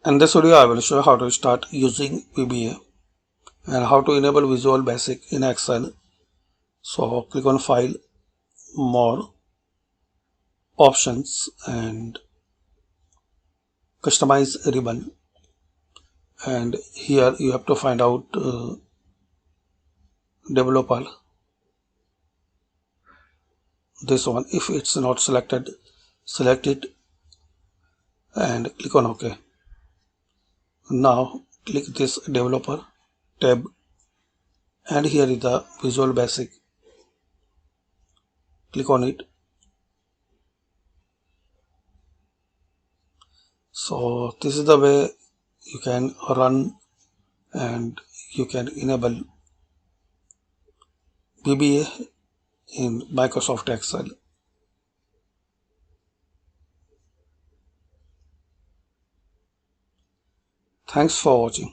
In this video, I will show you how to start using VBA and how to enable Visual Basic in Excel. So click on File, More, Options, and Customize Ribbon. And here you have to find out Developer, this one. If it's not selected, select it and click on OK. Now click this Developer tab, and here is the Visual Basic. Click on it. So this is the way you can run and you can enable VBA in Microsoft Excel. Thanks for watching.